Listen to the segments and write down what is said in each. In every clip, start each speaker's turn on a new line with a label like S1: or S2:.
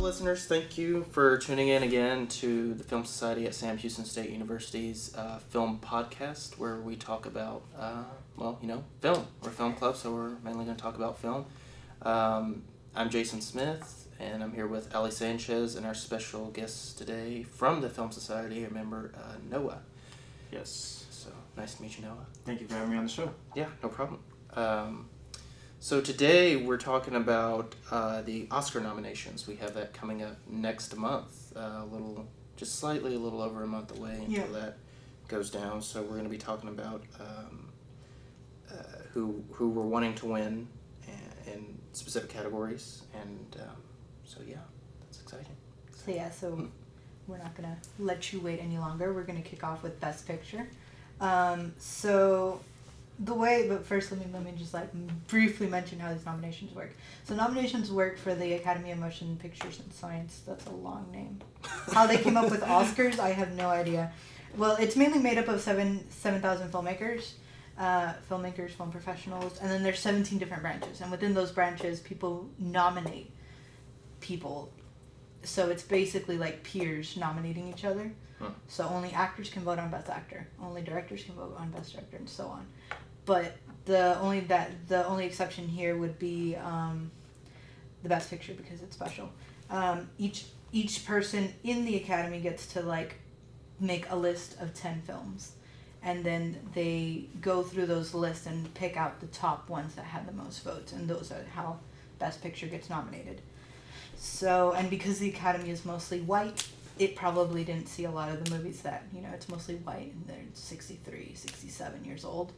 S1: listeners, thank you for tuning in again to the Film Society at Sam Houston State University's film podcast, where we talk about, film. We're a film club, so we're mainly going to talk about film. I'm Jason Smith, and I'm here with Ali Sanchez and our special guest today from the Film Society, a member, Noah.
S2: Yes.
S1: So, nice to meet you, Noah.
S2: Thank you for having me on the show.
S1: Yeah, no problem. So today we're talking about the Oscar nominations. We have that coming up next month, a little over a month away until that goes down. So we're going to be talking about who we're wanting to win in specific categories, and that's exciting.
S3: So we're not going to let you wait any longer. We're going to kick off with Best Picture. But first let me just briefly mention how these nominations work. So nominations work for the Academy of Motion Pictures and Science. That's a long name. How they came up with Oscars, I have no idea. Well, it's mainly made up of 7,000 filmmakers, film professionals, and then there's 17 different branches. And within those branches, people nominate people. So it's basically like peers nominating each other. Huh. So only actors can vote on Best Actor, only directors can vote on Best Director, and so on. But the only exception here would be the Best Picture, because it's special. Each person in the Academy gets to make a list of 10 films, and then they go through those lists and pick out the top ones that had the most votes, and those are how Best Picture gets nominated. So, and because the Academy is mostly white, it probably didn't see a lot of the movies that, it's mostly white and they're 63, 67 years old.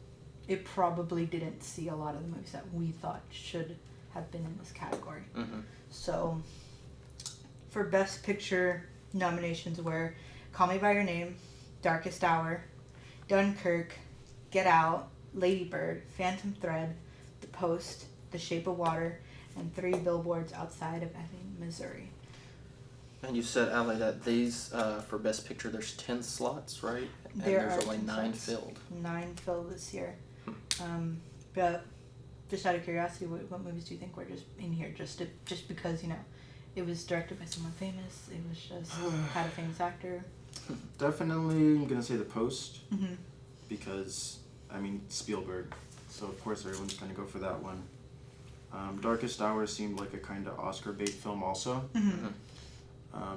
S3: It probably didn't see a lot of the movies that we thought should have been in this category. Mm-hmm. So, for Best Picture nominations were Call Me By Your Name, Darkest Hour, Dunkirk, Get Out, Lady Bird, Phantom Thread, The Post, The Shape of Water, and 3 Billboards Outside of Ebbing, Missouri.
S1: And you said, Ali, that these, for Best Picture, there's 10 slots, right? And there's only 9 filled. 9
S3: filled this year. But just out of curiosity, what movies do you think were just in here? Just because, it was directed by someone famous, it was just had a famous actor?
S2: Definitely, I'm going to say The Post, because, Spielberg. So, of course, everyone's going to go for that one. Darkest Hour seemed like a kind of Oscar bait film also.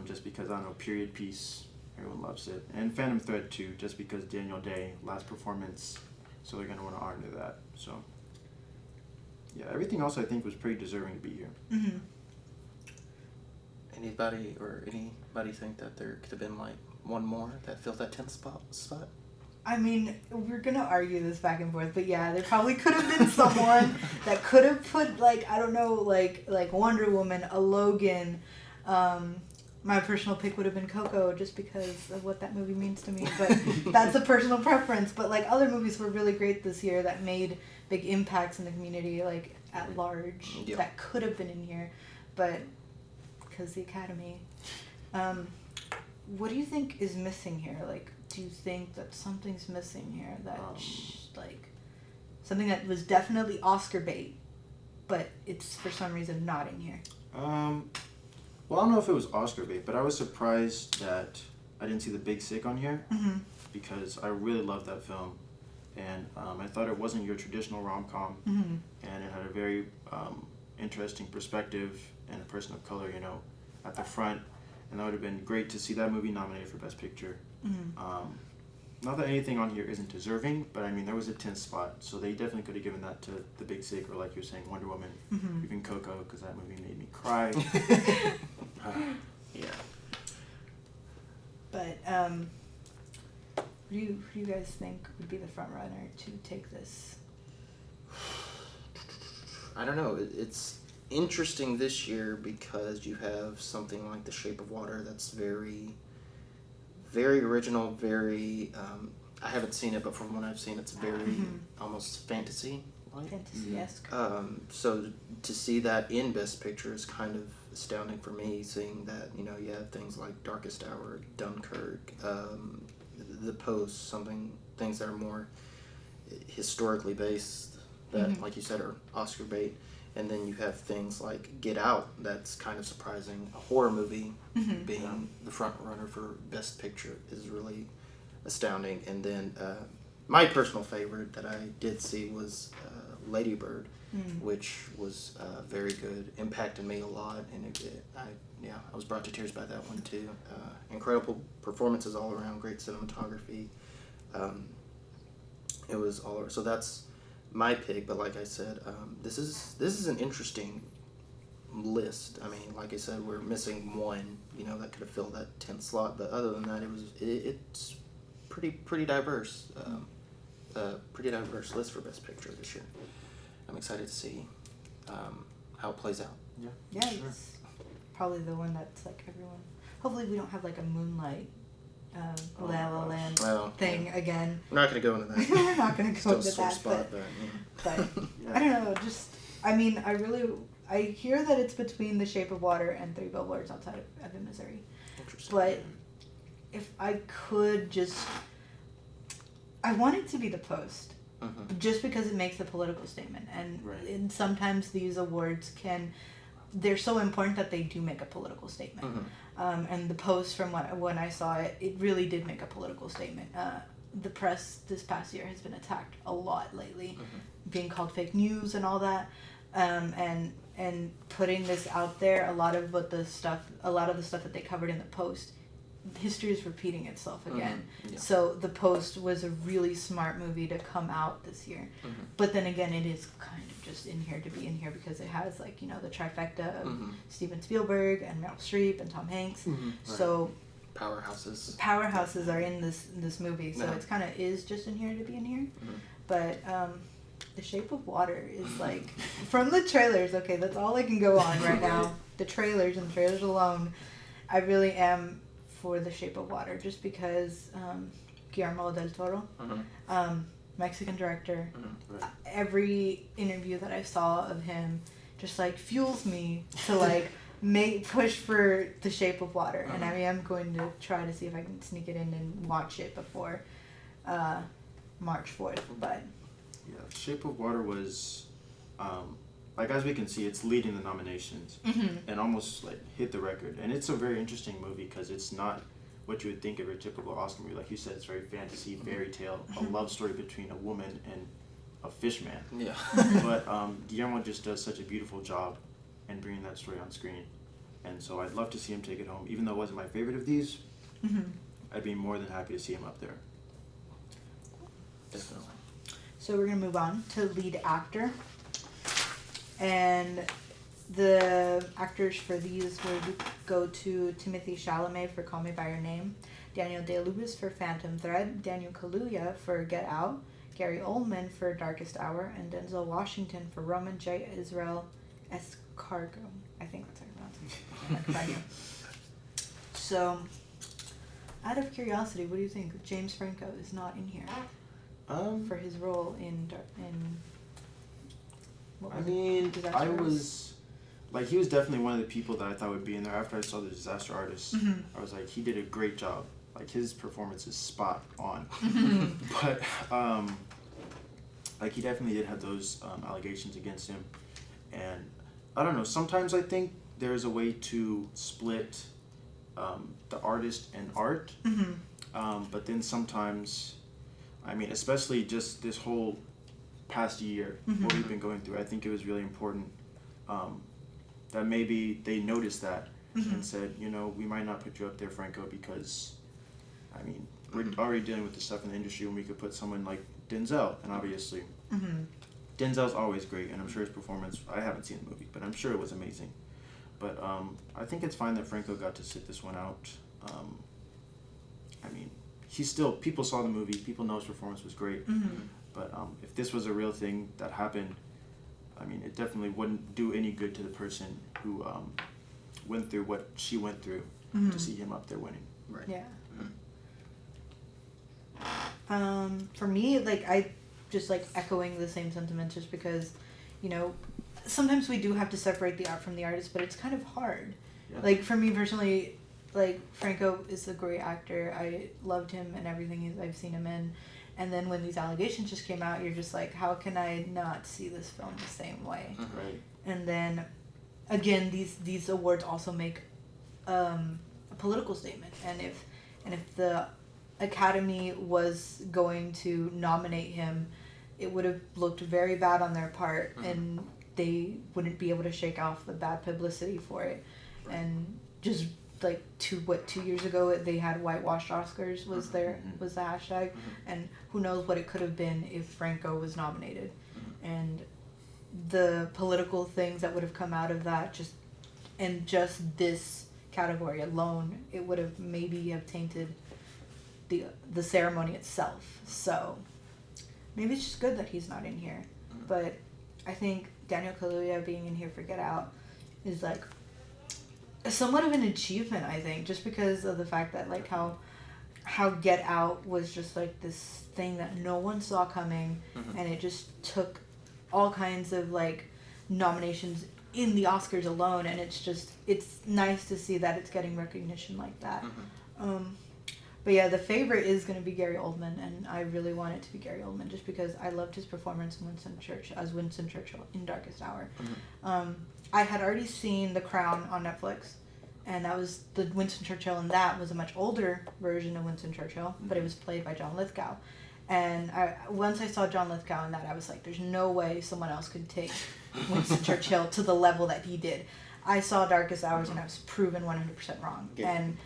S2: Just because, I don't know, period piece, everyone loves it. And Phantom Thread too, just because Daniel Day, last performance, so they're going to want to honor that. So, yeah, everything else I think was pretty deserving to be here.
S3: Mm-hmm.
S1: Anybody think that there could have been one more that filled that 10th spot?
S3: We're going to argue this back and forth, but yeah, there probably could have been someone that could have put, like Wonder Woman, a Logan. My personal pick would have been Coco, just because of what that movie means to me, but that's a personal preference. But other movies were really great this year that made big impacts in the community, at large, that could have been in here, but because the Academy. What do you think is missing here? Do you think that something's missing here that something that was definitely Oscar bait, but it's for some reason not in here?
S2: Well, I don't know if it was Oscar bait, but I was surprised that I didn't see The Big Sick on here, because I really loved that film, and I thought it wasn't your traditional rom-com, and it had a very interesting perspective and a person of color, at the front, and that would have been great to see that movie nominated for Best Picture. Not that anything on here isn't deserving, but there was a 10th spot, so they definitely could have given that to The Big Sick, or like you're saying, Wonder Woman, even Coco, because that movie made me cry.
S1: Yeah.
S3: But who do you guys think would be the front runner to take this?
S1: I don't know. It's interesting this year because you have something like The Shape of Water that's very, very original, very, I haven't seen it, but from what I've seen, it's very almost fantasy.
S3: Fantasy-esque.
S1: So to see that in Best Picture is kind of astounding for me, seeing that, you have things like Darkest Hour, Dunkirk, The Post, things that are more historically based that, like you said, are Oscar bait. And then you have things like Get Out, that's kind of surprising. A horror movie being the front runner for Best Picture is really astounding. And then my personal favorite that I did see was Lady Bird, which was very good, impacted me a lot, and I was brought to tears by that one too. Incredible performances all around, great cinematography. It was all so that's my pick, but like I said, this is an interesting list. I mean, like I said, we're missing one, that could have filled that 10th slot, but other than that, it's pretty diverse. Pretty diverse list for Best Picture this year. I'm excited to see how it plays out.
S3: Yeah, sure. It's probably the one that's like everyone. Hopefully, we don't have like a Moonlight, La La Land thing again.
S1: We're not going to go into that.
S3: We're not going to go into
S1: Still
S3: that.
S1: spot,
S3: but I don't know. I hear that it's between The Shape of Water and Three Billboards Outside of Ebbing, Missouri.
S1: Interesting.
S3: But if I could I want it to be The Post. Just because it makes a political statement, and sometimes these awards they're so important that they do make a political statement. And The Post, from when I saw it, it really did make a political statement. The press this past year has been attacked a lot lately, being called fake news and all that, and putting this out there. A lot of the stuff that they covered in The Post, history is repeating itself again.
S1: Yeah.
S3: So The Post was a really smart movie to come out this year. But then again, it is kind of just in here to be in here because it has the trifecta of Steven Spielberg and Meryl Streep and Tom Hanks. So powerhouses are in this movie. So it's kind of is just in here to be in here. But The Shape of Water is from the trailers. Okay, that's all I can go on right now. The trailers and trailers alone. I really am for The Shape of Water, just because Guillermo del Toro, Mexican director, every interview that I saw of him just fuels me to push for The Shape of Water, and I am going to try to see if I can sneak it in and watch it before March 4th. But
S2: Shape of Water was as we can see, it's leading the nominations and almost hit the record. And it's a very interesting movie because it's not what you would think of a typical Oscar movie. Like you said, it's very fantasy, fairy tale, a love story between a woman and a fish man.
S1: Yeah.
S2: But Guillermo just does such a beautiful job in bringing that story on screen. And so I'd love to see him take it home. Even though it wasn't my favorite of these, I'd be more than happy to see him up there.
S1: Definitely.
S3: So we're going to move on to lead actor. And the actors for these would go to Timothée Chalamet for Call Me By Your Name, Daniel Day-Lewis for Phantom Thread, Daniel Kaluuya for Get Out, Gary Oldman for Darkest Hour, and Denzel Washington for Roman J. Israel Escargot. I think that's how you pronounce it. So, out of curiosity, what do you think? James Franco is not in here for his role in
S2: I was he was definitely one of the people that I thought would be in there after I saw The Disaster Artist. I was he did a great job. His performance is spot on. But he definitely did have those allegations against him, and I don't know. Sometimes I think there's a way to split the artist and art, but then sometimes, especially just this whole past year, what we've been going through, I think it was really important that maybe they noticed that and said, we might not put you up there, Franco, because we're already dealing with the stuff in the industry when we could put someone like Denzel, and obviously Denzel's always great, and I'm sure his performance, I haven't seen the movie, but I'm sure it was amazing. But I think it's fine that Franco got to sit this one out. People saw the movie, people know his performance was great. But if this was a real thing that happened, it definitely wouldn't do any good to the person who went through what she went through to see him up there winning.
S1: Right.
S3: Yeah. For me, I just echoing the same sentiments, just because, sometimes we do have to separate the art from the artist, but it's kind of hard. Yeah. For me personally, Franco is a great actor. I loved him and everything I've seen him in. And then when these allegations just came out, you're just like, how can I not see this film the same way?
S2: Right.
S3: And then, again, these awards also make a political statement. And if the Academy was going to nominate him, it would have looked very bad on their part, and they wouldn't be able to shake off the bad publicity for it.
S2: Right.
S3: And just like 2 years ago they had whitewashed Oscars was the hashtag, and who knows what it could have been if Franco was nominated, and the political things that would have come out of that, just this category alone, it would have maybe tainted the ceremony itself. So maybe it's just good that he's not in here. But I think Daniel Kaluuya being in here for Get Out is like somewhat of an achievement, I think, just because of the fact that like how Get Out was just like this thing that no one saw coming, and it just took all kinds of like nominations in the Oscars alone, and it's nice to see that it's getting recognition like that. But yeah, the favorite is going to be Gary Oldman, and I really want it to be Gary Oldman just because I loved his performance as Winston Churchill in Darkest Hour. I had already seen The Crown on Netflix, and that was the Winston Churchill, and that was a much older version of Winston Churchill, but it was played by John Lithgow. And once I saw John Lithgow in that, I was like, there's no way someone else could take Winston Churchill to the level that he did. I saw Darkest Hours, and I was proven 100% wrong.
S2: Yeah.
S3: And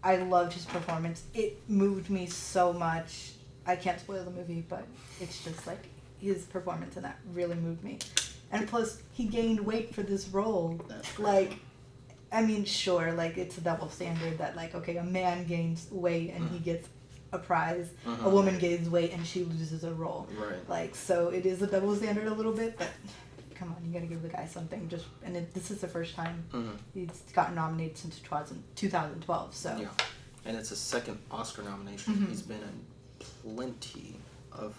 S3: I loved his performance. It moved me so much. I can't spoil the movie, but it's just like his performance in that really moved me. And plus, he gained weight for this role. Like, I mean, sure, like it's a double standard that like, okay, a man gains weight and he gets a prize. A woman gains weight and she loses a role.
S2: Right.
S3: Like, so it is a double standard a little bit, but come on, you gotta give the guy something. This is the first time he's gotten nominated since 2012. So
S1: yeah, and it's his second Oscar nomination. He's been in plenty of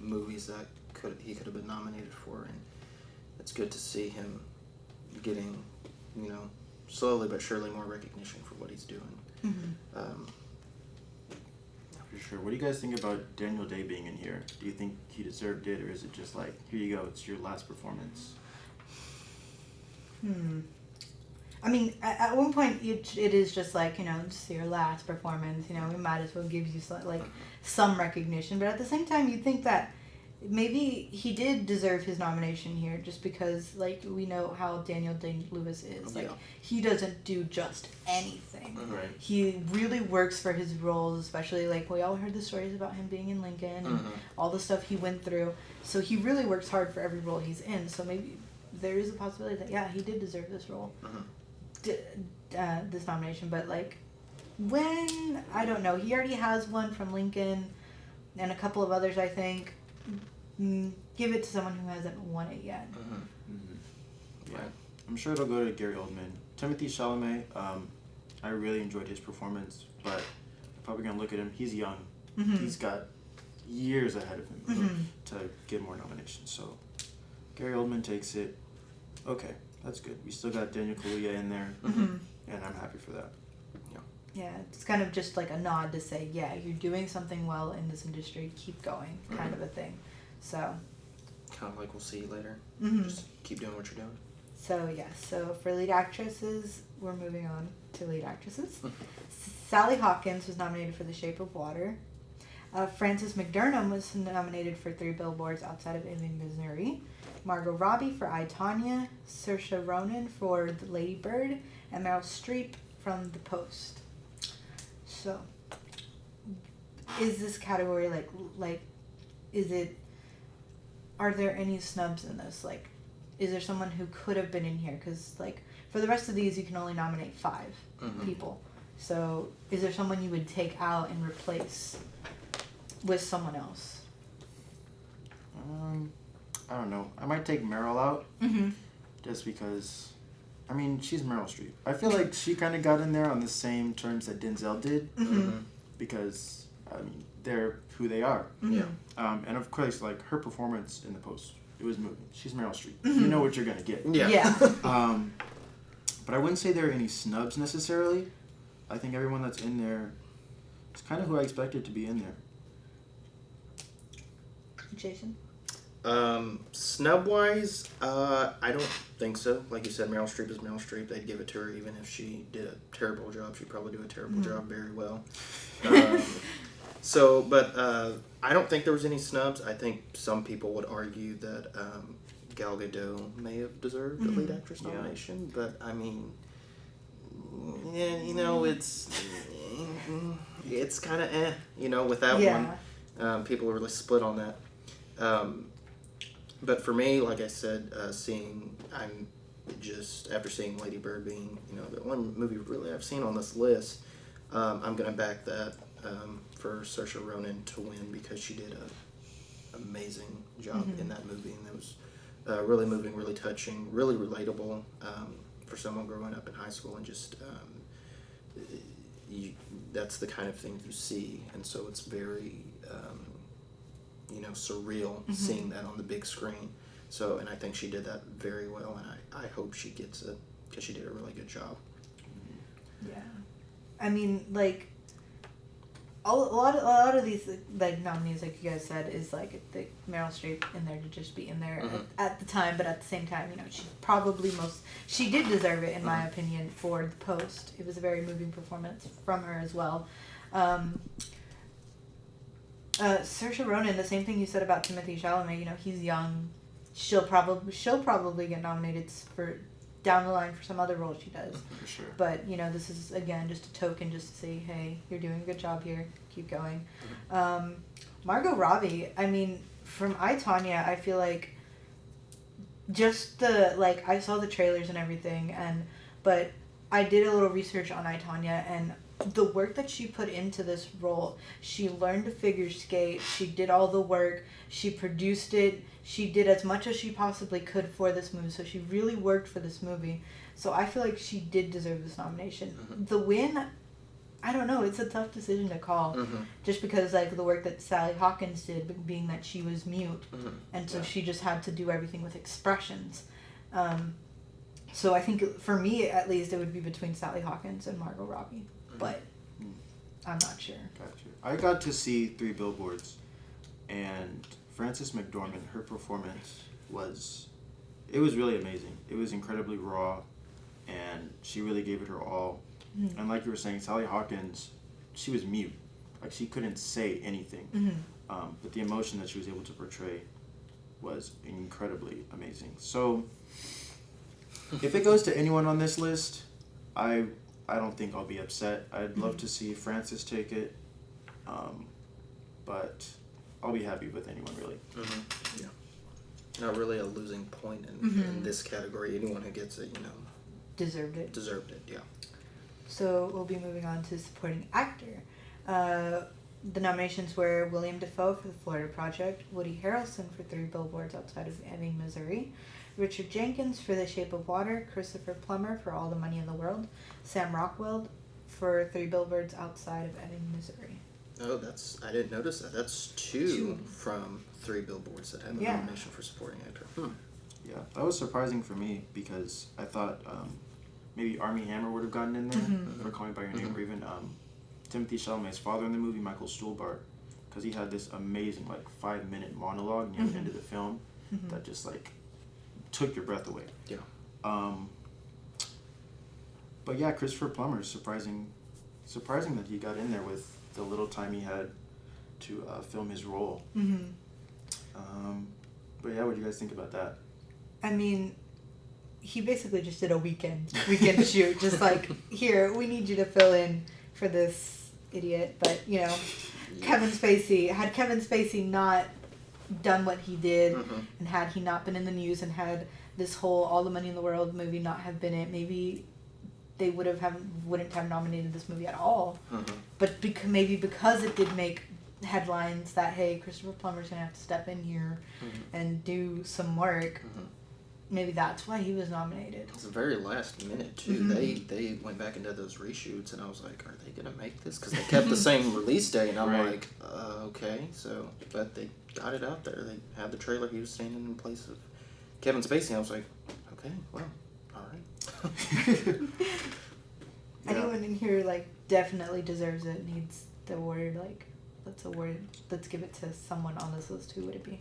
S1: movies that he could have been nominated for, and it's good to see him getting slowly but surely more recognition for what he's doing.
S2: For sure. What do you guys think about Daniel Day being in here? Do you think he deserved it, or is it just like, here you go, it's your last performance?
S3: I mean, at one point it is just like, just your last performance, we might as well give you some recognition. But at the same time, you think that maybe he did deserve his nomination here just because, like, we know how Daniel Day-Lewis is. Like, he doesn't do just anything.
S2: Right.
S3: He really works for his roles, especially, like, we all heard the stories about him being in Lincoln and all the stuff he went through. So he really works hard for every role he's in. So maybe there is a possibility that, yeah, he did deserve this role, this nomination. But, like, I don't know. He already has one from Lincoln and a couple of others, I think. Give it to someone who hasn't won it yet.
S2: Yeah, I'm sure it'll go to Gary Oldman. Timothée Chalamet, I really enjoyed his performance, but I'm probably gonna look at him. He's young. He's got years ahead of him to get more nominations. So Gary Oldman takes it. Okay, that's good. We still got Daniel Kaluuya in there, and I'm happy for that.
S3: Yeah, it's kind of just like a nod to say, yeah, you're doing something well in this industry, keep going, kind of a thing. So
S1: kind of like, we'll see you later. Just keep doing what you're doing.
S3: So yeah, so for lead actresses, we're moving on to lead actresses. Sally Hawkins was nominated for The Shape of Water. Frances McDormand was nominated for 3 Billboards Outside of Ebbing, Missouri. Margot Robbie for I, Tonya. Saoirse Ronan for The Lady Bird. And Meryl Streep from The Post. So, is this category are there any snubs in this? Like, is there someone who could have been in here? Because, like, for the rest of these, you can only nominate 5 people. So, is there someone you would take out and replace with someone else?
S2: I don't know. I might take Meryl out, just because, I mean, she's Meryl Streep. I feel like she kind of got in there on the same terms that Denzel did, because, I mean, they're who they are.
S1: Yeah.
S2: And of course, like, her performance in The Post, it was moving. She's Meryl Streep. You know what you're gonna get.
S3: Yeah.
S2: But I wouldn't say there are any snubs necessarily. I think everyone that's in there is kind of who I expected to be in there.
S3: Jason?
S1: Snub wise, I don't think so. Like you said, Meryl Streep is Meryl Streep. They'd give it to her even if she did a terrible job. She'd probably do a terrible job very well. But I don't think there was any snubs. I think some people would argue that Gal Gadot may have deserved a lead actress nomination, but I mean, yeah, you know, it's kind of you know, with that one. People are really split on that. But for me, like I said, after seeing Lady Bird being, you know, the one movie really I've seen on this list, I'm going to back that for Saoirse Ronan to win because she did an amazing job in that movie. And it was really moving, really touching, really relatable for someone growing up in high school. And just, that's the kind of thing you see. And so it's very... you know, surreal seeing that on the big screen. So, and I think she did that very well, and I hope she gets it because she did a really good job.
S3: Yeah, I mean, like a lot of these like nominees, like you guys said, is like the Meryl Streep in there to just be in there at the time, but at the same time, you know, she did deserve it in my opinion for The Post. It was a very moving performance from her as well. Saoirse Ronan, the same thing you said about Timothée Chalamet. You know, he's young. She'll probably get nominated for down the line for some other role she does.
S2: For sure.
S3: But you know, this is again just a token, just to say, hey, you're doing a good job here. Keep going. Margot Robbie. I mean, from I, Tonya, I feel like just I saw the trailers and everything, but I did a little research on I, Tonya, and the work that she put into this role, she learned to figure skate, she did all the work, she produced it, she did as much as she possibly could for this movie, so she really worked for this movie. So I feel like she did deserve this nomination. The win, I don't know, it's a tough decision to call, just because like the work that Sally Hawkins did, being that she was mute, and so she just had to do everything with expressions. So I think for me at least it would be between Sally Hawkins and Margot Robbie. But I'm not sure.
S2: Gotcha. I got to see 3 Billboards, and Frances McDormand, her performance was really amazing. It was incredibly raw, and she really gave it her all. And like you were saying, Sally Hawkins, she was mute. Like, she couldn't say anything. But the emotion that she was able to portray was incredibly amazing. So, if it goes to anyone on this list, I don't think I'll be upset. I'd love to see Frances take it, but I'll be happy with anyone, really.
S1: Yeah. Not really a losing point in this category. Anyone who gets it, you know...
S3: Deserved it,
S1: yeah.
S3: So we'll be moving on to supporting actor. The nominations were William Dafoe for The Florida Project, Woody Harrelson for 3 Billboards Outside of Ebbing, Missouri, Richard Jenkins for The Shape of Water, Christopher Plummer for All the Money in the World, Sam Rockwell for 3 Billboards Outside of Ebbing, Missouri.
S1: Oh, I didn't notice that. That's two from 3 Billboards that had the nomination for supporting actor.
S2: Yeah, that was surprising for me because I thought maybe Armie Hammer would have gotten in there for Call Me By Your Name, or even Timothée Chalamet's father in the movie, Michael Stuhlbarg, because he had this amazing 5-minute monologue near the end of the film that just took your breath away.
S1: Yeah.
S2: But yeah, Christopher Plummer, surprising that he got in there with the little time he had to film his role. But yeah, what do you guys think about that?
S3: I mean, he basically just did a weekend shoot, just here, we need you to fill in for this idiot. But you know, Kevin Spacey not done what he did, and had he not been in the news and had this whole All the Money in the World movie not have been it, maybe they wouldn't have nominated this movie at all. But because it did make headlines that, hey, Christopher Plummer's gonna have to step in here and do some work, maybe that's why he was nominated.
S1: It's the very last minute too. They went back and did those reshoots, and I was like, are they gonna make this? Because they kept the same release date, and I'm like, okay. So, but they got it out there. They had the trailer. He was standing in place of Kevin Spacey. And I was like, okay, well, all right.
S3: Anyone in here definitely deserves it. Needs the award. Let's give it to someone on this list. Who would it be?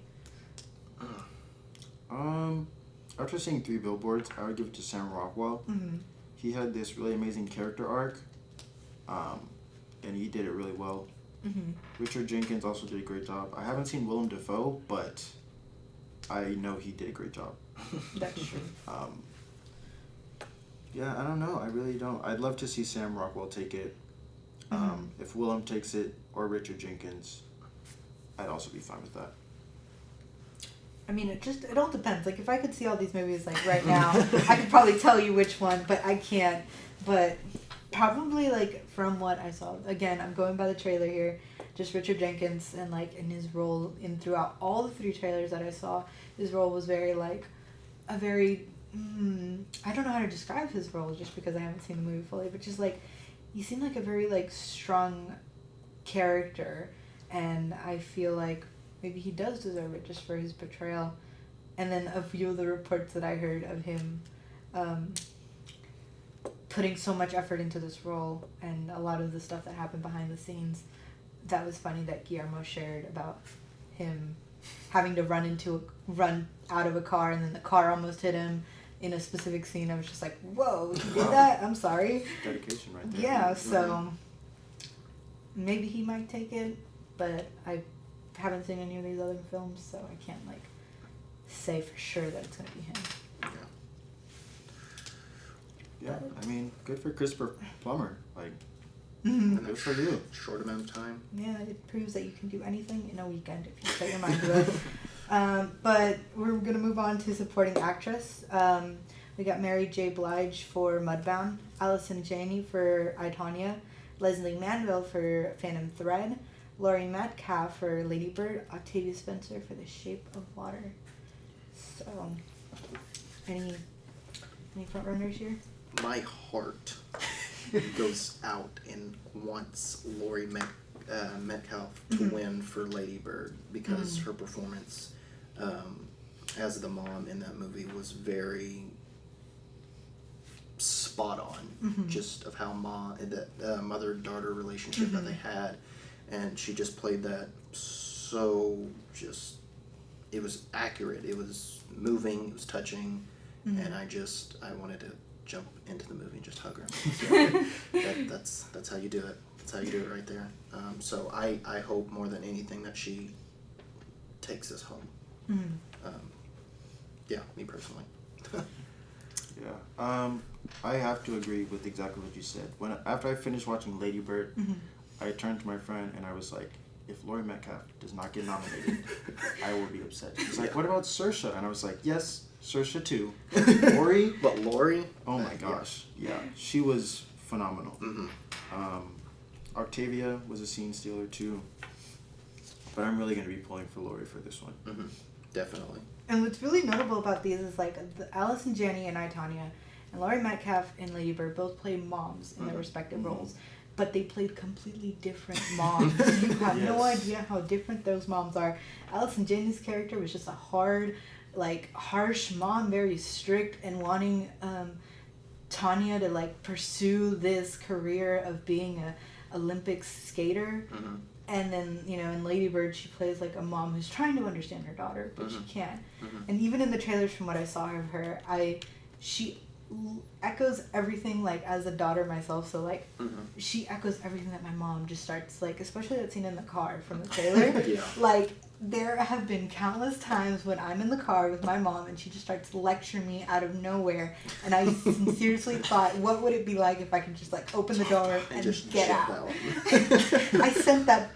S2: after seeing Three Billboards, I would give it to Sam Rockwell.
S3: Mm-hmm.
S2: He had this really amazing character arc, and he did it really well.
S3: Mm-hmm.
S2: Richard Jenkins also did a great job. I haven't seen Willem Dafoe, but I know he did a great job.
S3: That's true.
S2: Yeah, I don't know. I really don't. I'd love to see Sam Rockwell take it. If Willem takes it or Richard Jenkins, I'd also be fine with that.
S3: I mean, it all depends. Like, if I could see all these movies, like, right now, I could probably tell you which one, but I can't. But probably, like, from what I saw, again, I'm going by the trailer here, just Richard Jenkins, and, like, in his role throughout all the 3 trailers that I saw, his role was very, like, a very, I don't know how to describe his role just because I haven't seen the movie fully, but just, like, he seemed like a very, like, strong character, and I feel like maybe he does deserve it just for his portrayal. And then a few of the reports that I heard of him putting so much effort into this role, and a lot of the stuff that happened behind the scenes, that was funny that Guillermo shared about him having to run out of a car, and then the car almost hit him in a specific scene. I was just like, whoa, you did that? I'm sorry.
S2: Dedication right there.
S3: Yeah, so maybe he might take it, but I haven't seen any of these other films, so I can't, like, say for sure that it's going to be him.
S2: Yeah, I mean, good for Christopher Plummer. Like,
S3: Mm-hmm.
S2: good for you.
S1: Short amount of time.
S3: Yeah, it proves that you can do anything in a weekend if you set your mind to it. But we're going to move on to supporting actress. We got Mary J. Blige for Mudbound, Allison Janney for I, Tonya, Leslie Manville for Phantom Thread, Laurie Metcalf for Lady Bird, Octavia Spencer for The Shape of Water. So, any front runners here?
S4: My heart goes out and wants Laurie Metcalf to win for Lady Bird, because her performance as the mom in that movie was very spot on, just of how that mother-daughter relationship that they had, and she just played that so it was accurate, it was moving, it was touching, and I wanted to jump into the movie and just hug her. So that's how you do it. That's how you do it right there. So I hope more than anything that she takes us home. Yeah, me personally.
S2: Yeah. I have to agree with exactly what you said. After I finished watching Lady Bird, I turned to my friend and I was like, if Laurie Metcalf does not get nominated, I will be upset. He's like, what about Saoirse? And I was like, yes, Saoirse too. Laurie?
S4: But Laurie?
S2: Oh my gosh. Yeah, she was phenomenal. Octavia was a scene stealer too. But I'm really going to be pulling for Laurie for this one.
S4: Definitely.
S3: And what's really notable about these is, like, Allison Janney and I, Tonya, and Laurie Metcalf and Lady Bird both played moms in their respective roles. But they played completely different moms. You have no idea how different those moms are. Allison Janney's character was just a hard, like, harsh mom, very strict, and wanting Tanya to, like, pursue this career of being a Olympic skater. And then, you know, in Lady Bird, she plays, like, a mom who's trying to understand her daughter, but she can't. And even in the trailers, from what I saw of her, she echoes everything, like, as a daughter myself, so, like, she echoes everything that my mom just starts, like, especially that scene in the car from the trailer. Like, there have been countless times when I'm in the car with my mom and she just starts lecturing me out of nowhere, and I seriously thought, what would it be like if I could just, like, open the door and just get out? I sent that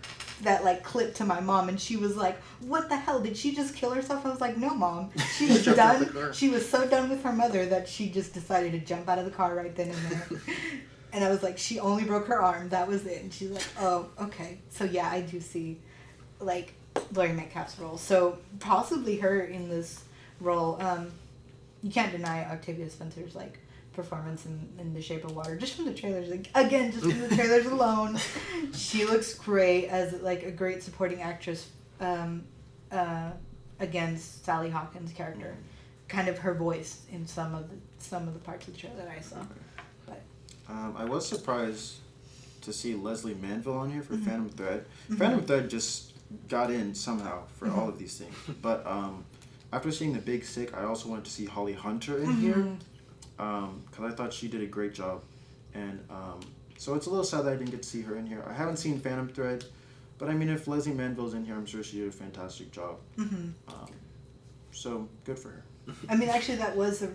S3: like clip to my mom, and she was like, what the hell, did she just kill herself? I was like, no, Mom, she was done. She was so done with her mother that she just decided to jump out of the car right then and there. And I was like, she only broke her arm, that was it. And she's like, oh, okay. So yeah, I do see, like, Laurie Metcalf's role, so possibly her in this role. You can't deny Octavia Spencer's, like, performance in The Shape of Water, just from the trailers. Like, again, just from the trailers alone, she looks great as, like, a great supporting actress against Sally Hawkins' character, kind of her voice in some of the parts of the trailer that I saw. But
S2: I was surprised to see Leslie Manville on here for Phantom Thread. Phantom Thread just got in somehow for all of these things, but after seeing The Big Sick, I also wanted to see Holly Hunter in here, because I thought she did a great job, and so it's a little sad that I didn't get to see her in here. I haven't seen Phantom Thread, but I mean, if Leslie Manville's in here, I'm sure she did a fantastic job. So good for her.
S3: I mean, actually, that was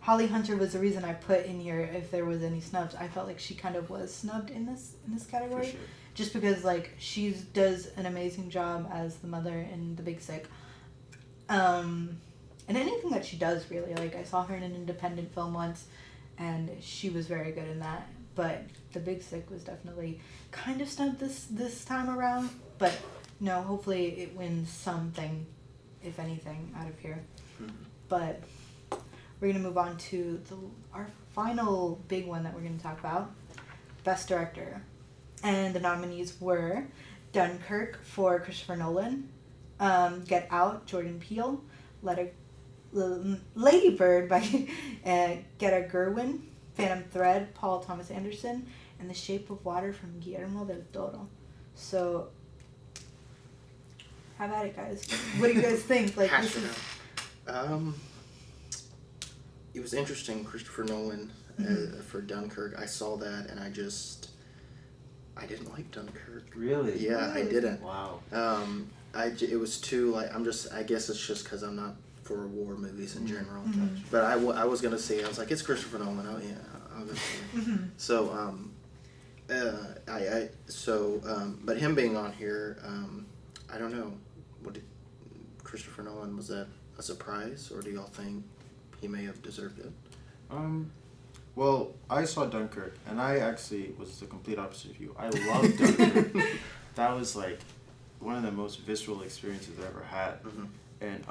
S3: Holly Hunter was the reason I put in here if there was any snubs. I felt like she kind of was snubbed in this category,
S2: Sure.
S3: just because like she does an amazing job as the mother in The Big Sick, and anything that she does really. Like I saw her in an independent film once, and she was very good in that. But The Big Sick was definitely kind of snubbed this time around. But no, hopefully it wins something, if anything, out of here. But we're going to move on to our final big one that we're going to talk about, Best Director. And the nominees were Dunkirk for Christopher Nolan, Get Out, Jordan Peele, Lady Bird by Greta Gerwig, Phantom Thread, Paul Thomas Anderson, and The Shape of Water from Guillermo del Toro. So, how about it, guys? What do you guys think? Like,
S4: Hash it out. It was interesting, Christopher Nolan for Dunkirk. I saw that and I didn't like Dunkirk.
S2: Really?
S4: Yeah, I didn't.
S2: Wow.
S4: It was too like I guess it's just because I'm not for war movies in general.
S3: Mm-hmm.
S4: But I was gonna say, I was like, it's Christopher Nolan. Oh yeah, I'll go see it.
S3: Mm-hmm.
S4: So but him being on here, I don't know. Christopher Nolan, was that a surprise, or do y'all think he may have deserved it?
S2: Well, I saw Dunkirk, and I actually was the complete opposite of you. I loved Dunkirk. That was like one of the most visceral experiences I ever had. And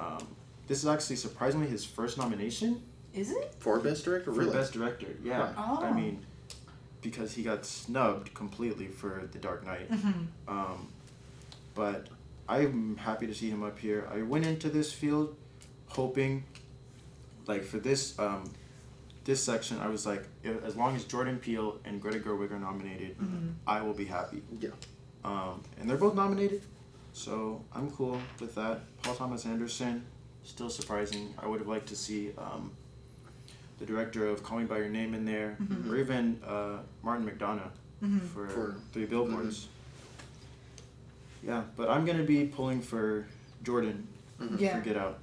S2: this is actually surprisingly his first nomination.
S3: Is it?
S4: For Best Director?
S2: For
S4: Really?
S2: Best Director, yeah.
S3: Oh.
S2: I mean, because he got snubbed completely for The Dark Knight. But I'm happy to see him up here. I went into this field hoping, like for this this section, I was like, as long as Jordan Peele and Greta Gerwig are nominated, I will be happy.
S4: Yeah.
S2: And they're both nominated, so I'm cool with that. Paul Thomas Anderson, still surprising. I would have liked to see the director of Call Me By Your Name in there, or even Martin McDonagh for Three Billboards. Yeah, but I'm going to be pulling for Jordan for Get Out.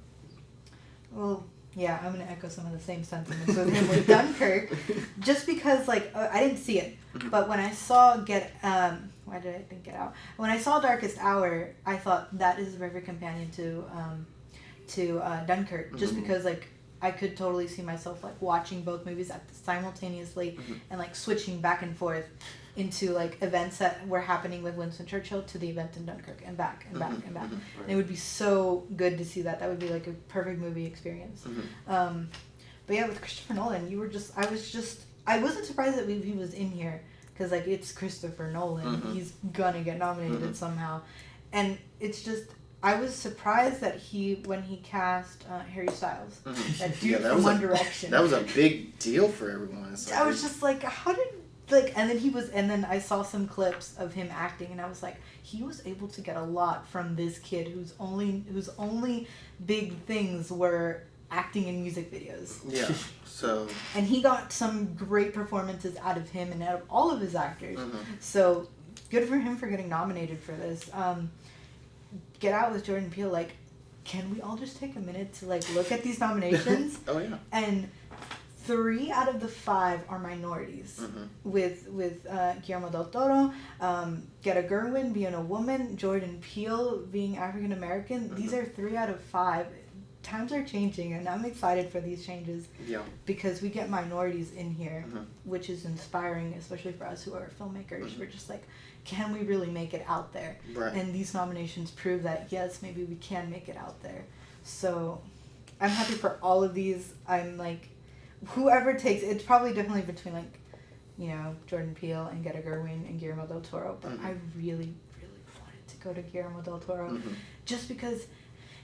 S3: Well, yeah, I'm going to echo some of the same sentiments with him with Dunkirk. Just because, like, I didn't see it. But when I saw why did I think Get Out? When I saw Darkest Hour, I thought that is a perfect companion to Dunkirk. Just because, like, I could totally see myself, like, watching both movies simultaneously and, like, switching back and forth into like events that were happening with Winston Churchill to the event in Dunkirk and back and back and back.
S2: Right.
S3: And it would be so good to see that. That would be like a perfect movie experience. But yeah, with Christopher Nolan, I wasn't surprised that he was in here because like it's Christopher Nolan. He's gonna get nominated somehow. And it's just, I was surprised that when he cast Harry Styles, that dude from One Direction.
S4: That was a big deal for everyone.
S3: I was just like, how did... and then I saw some clips of him acting, and I was like, he was able to get a lot from this kid whose only big things were acting in music videos.
S4: Yeah. So.
S3: And he got some great performances out of him and out of all of his actors. So good for him for getting nominated for this. Get Out with Jordan Peele. Like, can we all just take a minute to like look at these nominations?
S4: Oh yeah.
S3: And 3 out of the 5 are minorities, with Guillermo del Toro, Greta Gerwig being a woman, Jordan Peele being African American. These are 3 out of 5. Times are changing, and I'm excited for these changes.
S4: Yeah.
S3: Because we get minorities in here, which is inspiring, especially for us who are filmmakers. We're just like, can we really make it out there?
S4: Right.
S3: And these nominations prove that yes, maybe we can make it out there. So, I'm happy for all of these. I'm like, whoever takes it's probably definitely between like, you know, Jordan Peele and Greta Gerwig and Guillermo del Toro, but I really, really wanted to go to Guillermo del Toro, just because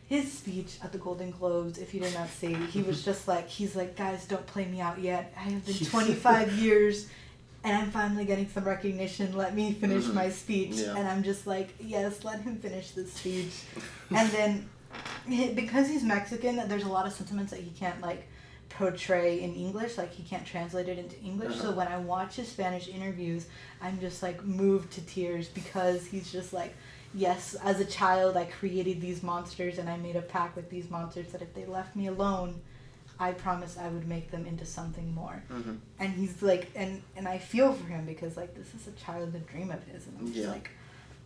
S3: his speech at the Golden Globes, if you did not see, he was just like, he's like, guys, don't play me out yet. I have been 25 years and I'm finally getting some recognition. Let me finish my speech.
S4: Yeah.
S3: And I'm just like, yes, let him finish this speech. And then because he's Mexican, there's a lot of sentiments that he can't like portray in English, like he can't translate it into English. So when I watch his Spanish interviews, I'm just like moved to tears because he's just like, yes, as a child I created these monsters and I made a pact with these monsters that if they left me alone, I promised I would make them into something more. And he's like, and I feel for him because like this is a childhood dream of his, and I'm just like,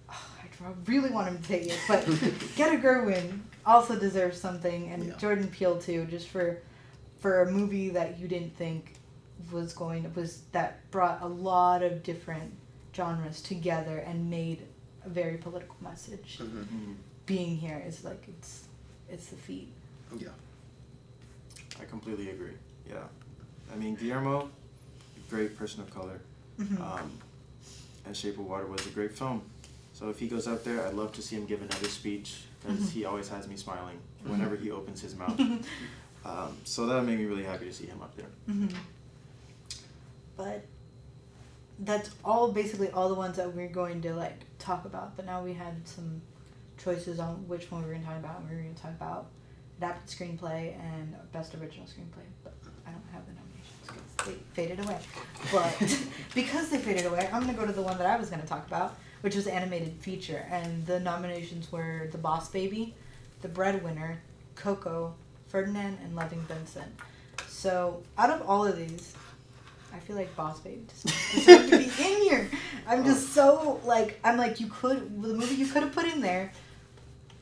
S3: oh, I really want him to take it. But Greta Gerwig also deserves something, and Jordan Peele too, just for a movie that you didn't think that brought a lot of different genres together and made a very political message. Being here is like it's the feat.
S4: Yeah.
S2: I completely agree. Yeah, I mean Guillermo, great person of color, and Shape of Water was a great film. So if he goes up there, I'd love to see him give another speech because he always has me smiling whenever he opens his mouth. So that made me really happy to see him up there.
S3: But that's basically all the ones that we're going to like talk about. But now we had some choices on which one we were going to talk about. We were going to talk about adapted screenplay and best original screenplay. But I don't have the nominations because they faded away. But because they faded away, I'm going to go to the one that I was going to talk about, which was animated feature. And the nominations were The Boss Baby, The Breadwinner, Coco, Ferdinand, and Loving Vincent. So out of all of these, I feel like Boss Baby deserves to be in here. I'm just so like, the movie you could have put in there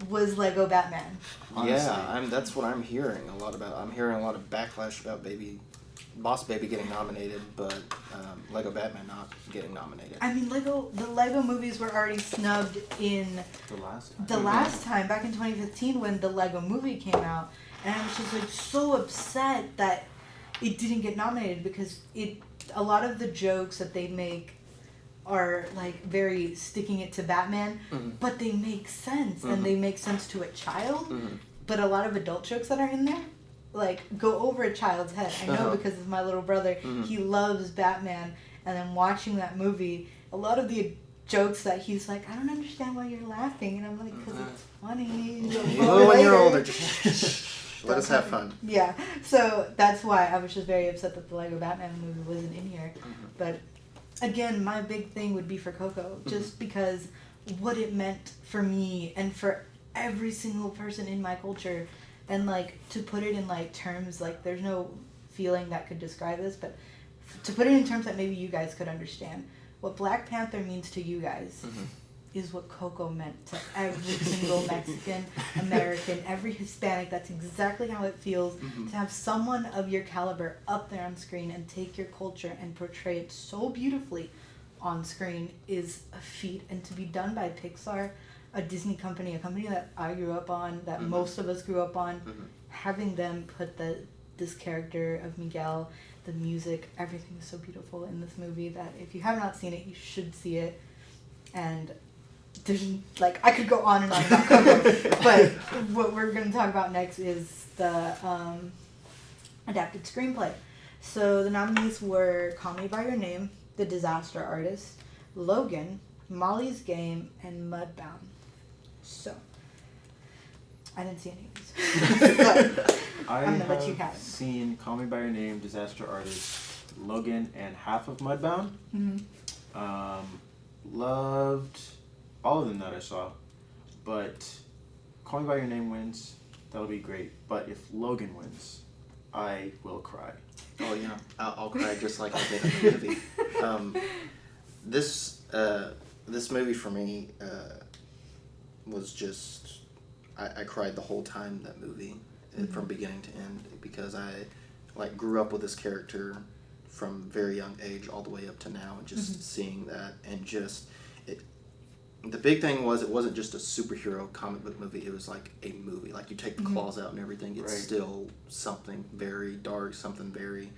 S3: was Lego Batman.
S4: Honestly. Yeah, that's what I'm hearing a lot about. I'm hearing a lot of backlash about Boss Baby getting nominated, but Lego Batman not getting nominated.
S3: I mean, the Lego movies were already snubbed in the last time back in 2015 when the Lego movie came out, and I was just like so upset that it didn't get nominated because a lot of the jokes that they make are like very sticking it to Batman, but they make sense and they make sense to a child. But a lot of adult jokes that are in there like go over a child's head. I know because of my little brother. He loves Batman, and then watching that movie, a lot of the jokes that he's like, I don't understand why you're laughing, and I'm like, because it's funny.
S4: When you're older, let us have fun.
S3: Yeah, so that's why I was just very upset that the Lego Batman movie wasn't in here. But again, my big thing would be for Coco, just because what it meant for me and for every single person in my culture, and like to put it in like terms, like there's no feeling that could describe this, but to put it in terms that maybe you guys could understand, what Black Panther means to you guys is what Coco meant to every single Mexican, American, every Hispanic. That's exactly how it feels to have someone of your caliber up there on screen and take your culture and portray it so beautifully on screen is a feat. And to be done by Pixar, a Disney company, a company that I grew up on, that most of us grew up on, having them put this character of Miguel, the music, everything is so beautiful in this movie that if you have not seen it, you should see it. And there's like, I could go on and on about Coco, but what we're going to talk about next is the adapted screenplay. So the nominees were Call Me By Your Name, The Disaster Artist, Logan, Molly's Game, and Mudbound. So I didn't see any of these. But I'm going to let you have it.
S2: Seen Call Me By Your Name, Disaster Artist, Logan, and half of Mudbound. Loved all of them that I saw, but Call Me By Your Name wins, that'll be great. But if Logan wins, I will cry.
S4: Oh yeah, I'll cry just like I did in the movie. This movie for me was just I cried the whole time in that movie, from beginning to end, because I like grew up with this character from very young age all the way up to now, and just seeing that, and just the big thing was it wasn't just a superhero comic book movie, it was like a movie. Like you take the claws out and everything, it's still something very dark, something very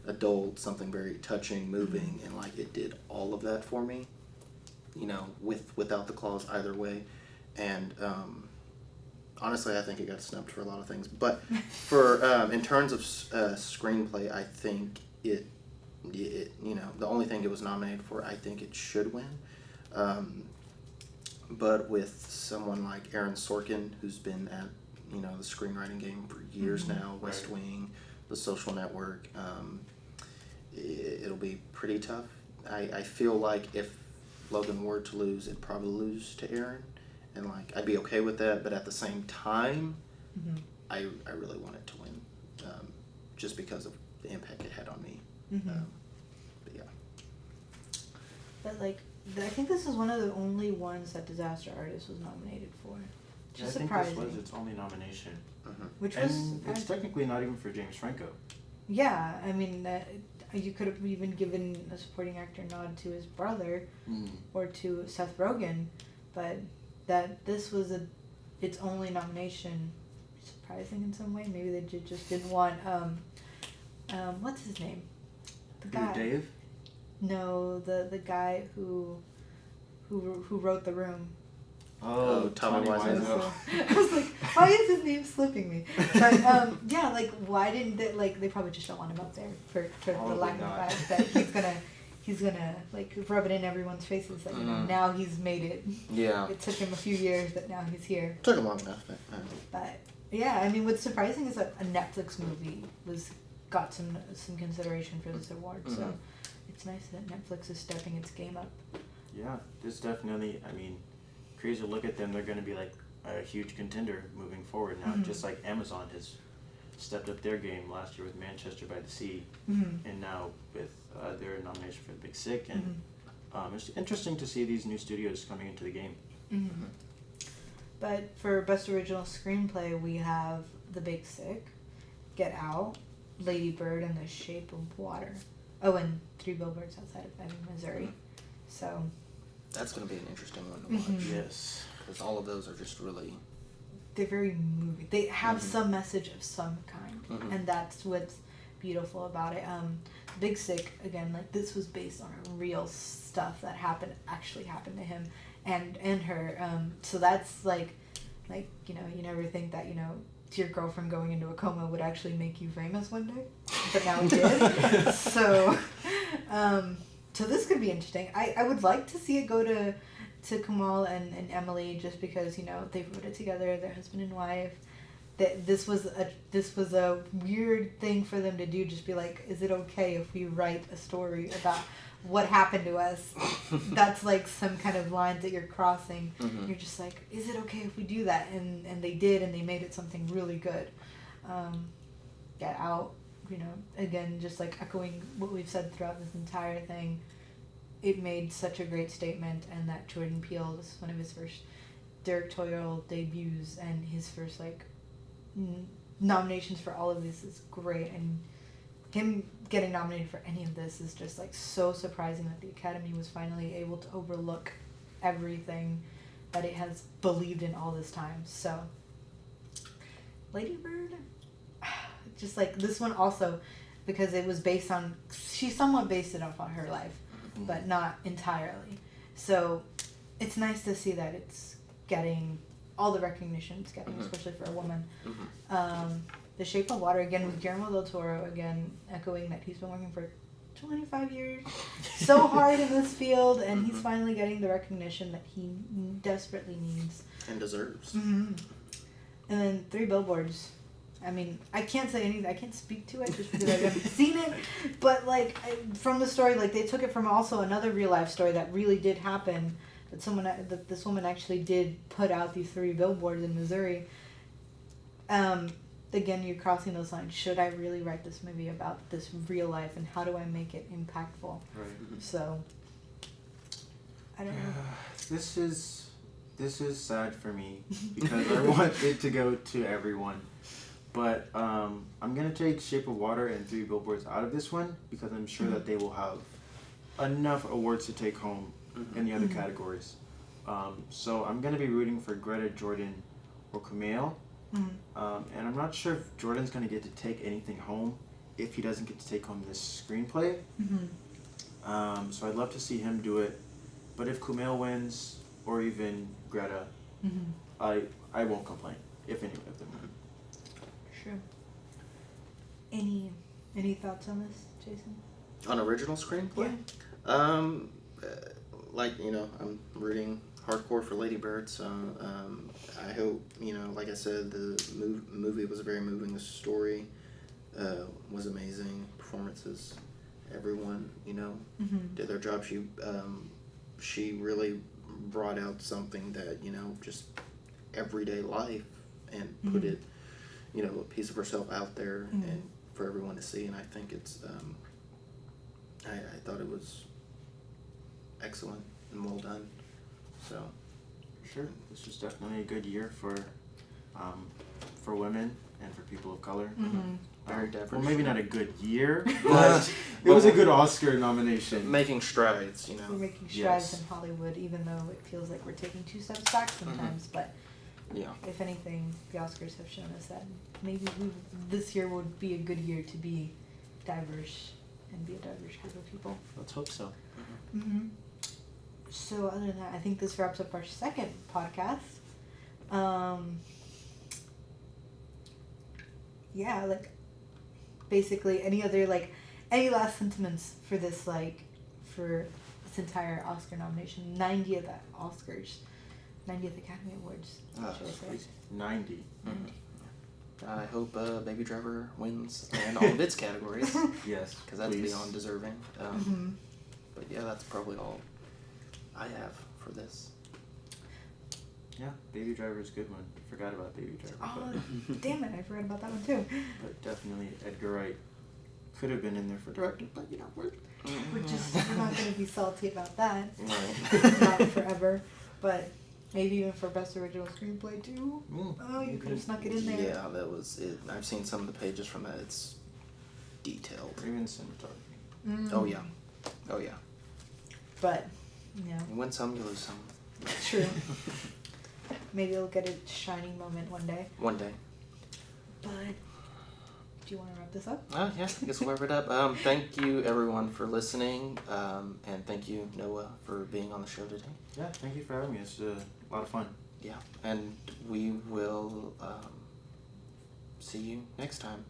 S4: adult, something very touching, moving, and like it did all of that for me, you know, without the claws either way. And honestly, I think it got snubbed for a lot of things, but for in terms of screenplay, I think it you know, the only thing it was nominated for, I think it should win. But with someone like Aaron Sorkin, who's been at the screenwriting game for years now. West Wing, The Social Network. It'll be pretty tough. I feel like if Logan were to lose, it'd probably lose to Aaron, and like I'd be okay with that. But at the same time, I really want it to win, just because of the impact it had on me. But yeah.
S3: But like, I think this is one of the only ones that Disaster Artist was nominated for. Which is surprising.
S2: I think this was its only nomination.
S3: Which
S2: and it's technically not even for James Franco.
S3: Yeah, I mean, you could have even given a supporting actor nod to his brother or to Seth Rogen, but that this was its only nomination. Surprising in some way. Maybe they just didn't want what's his name? The guy.
S2: Dave?
S3: No, the guy who wrote The Room.
S2: Oh, Tommy Wiseau.
S3: I was like, why is his name slipping me? But yeah, like why didn't they probably just don't want him up there for the lack of fact that he's gonna like rub it in everyone's faces that now he's made it.
S1: Yeah.
S3: It took him a few years, but now he's here.
S4: Took him long enough.
S3: But yeah, I mean, what's surprising is that a Netflix movie got some consideration for this award. So it's nice that Netflix is stepping its game up.
S2: Yeah, this definitely. I mean, crazy to look at them. They're going to be like a huge contender moving forward now. Just like Amazon has stepped up their game last year with Manchester by the Sea, and now with their nomination for The Big Sick. And it's interesting to see these new studios coming into the game.
S3: But for Best Original Screenplay, we have The Big Sick, Get Out, Lady Bird, and The Shape of Water. Oh, and Three Billboards Outside of Ebbing, Missouri. So
S4: that's going to be an interesting one to watch.
S2: Yes.
S4: Because all of those are just really...
S3: They're very moving. They have some message of some kind. And that's what's beautiful about it. Big Sick, again, like this was based on real stuff that actually happened to him and her. So that's like, you never think that, your girlfriend going into a coma would actually make you famous one day. But now it did. So this could be interesting. I would like to see it go to Kamal and Emily just because, they wrote it together, they're husband and wife. That this was a weird thing for them to do, just be like, is it okay if we write a story about what happened to us? That's like some kind of lines that you're crossing. You're just like, is it okay if we do that? And they did, and they made it something really good. Get Out, again, just like echoing what we've said throughout this entire thing. It made such a great statement, and that Jordan Peele, this is one of his first directorial debuts, and his first nominations for all of this is great, and him getting nominated for any of this is just like so surprising that the Academy was finally able to overlook everything that it has believed in all this time. So Lady Bird, just like this one also, because it was she somewhat based it off on her life, but not entirely. So it's nice to see that it's getting all the recognition it's getting, especially for a woman. The Shape of Water, again, with Guillermo del Toro, again, echoing that he's been working for 25 years so hard in this field, and he's finally getting the recognition that he desperately needs.
S4: And deserves.
S3: And then Three Billboards. I mean, I can't say anything, I can't speak to it just because I haven't seen it, but from the story, they took it from also another real life story that really did happen, that this woman actually did put out these 3 billboards in Missouri. Again, you're crossing those lines. Should I really write this movie about this real life, and how do I make it impactful?
S2: Right.
S3: So, I don't know.
S2: This is sad for me because I want it to go to everyone. But I'm going to take Shape of Water and Three Billboards out of this one because I'm sure that they will have enough awards to take home in the other categories. So I'm going to be rooting for Greta, Jordan, or Kumail. And I'm not sure if Jordan's going to get to take anything home if he doesn't get to take home this screenplay. So I'd love to see him do it. But if Kumail wins, or even Greta, I won't complain if any of them win.
S3: Sure. Any thoughts on this, Jason?
S4: On original screenplay?
S3: Yeah.
S4: I'm rooting hardcore for Lady Bird. So I hope, like I said, the movie was very moving. The story was amazing. Performances, everyone, did their job. She really brought out something that, just everyday life, and put it, a piece of herself out there and for everyone to see. And I think it's, I thought it was excellent and well done. So
S2: Sure, this was definitely a good year for women and for people of color.
S1: Very diverse.
S2: Well, maybe not a good year, but it was a good Oscar nomination.
S1: Making strides,
S3: We're making strides
S2: Yes.
S3: in Hollywood, even though it feels like we're taking 2 steps back sometimes. But
S1: Yeah.
S3: if anything, the Oscars have shown us that maybe this year would be a good year to be diverse and be a diverse group of people.
S2: Let's hope so.
S3: So other than that, I think this wraps up our second podcast. Yeah, like basically any any last sentiments for this for this entire Oscar nomination, 90th Oscars, 90th Academy Awards. Should I say?
S2: 90.
S1: I hope Baby Driver wins in all of its categories,
S2: Yes,
S1: because that's
S2: please.
S1: beyond deserving. But yeah, that's probably all I have for this.
S2: Yeah, Baby Driver is a good one. Forgot about Baby Driver.
S3: Oh, damn it! I forgot about that one too.
S2: But definitely Edgar Wright could have been in there for director, but we're
S3: We're not gonna be salty about that.
S1: Right.
S3: Not forever, but maybe even for best original screenplay too. Oh, you could have snuck it in there.
S1: Yeah, that was it. I've seen some of the pages from that. It's detailed.
S2: even cinematography.
S1: Oh yeah. Oh yeah.
S3: But
S1: You win some, you lose some.
S3: true. Maybe it'll get a shining moment one day.
S1: One day.
S3: But do you want to wrap this up?
S1: Yeah, I guess we'll wrap it up. Thank you everyone for listening, and thank you Noah for being on the show today.
S2: Yeah, thank you for having me. It's a lot of fun.
S1: Yeah, and we will see you next time.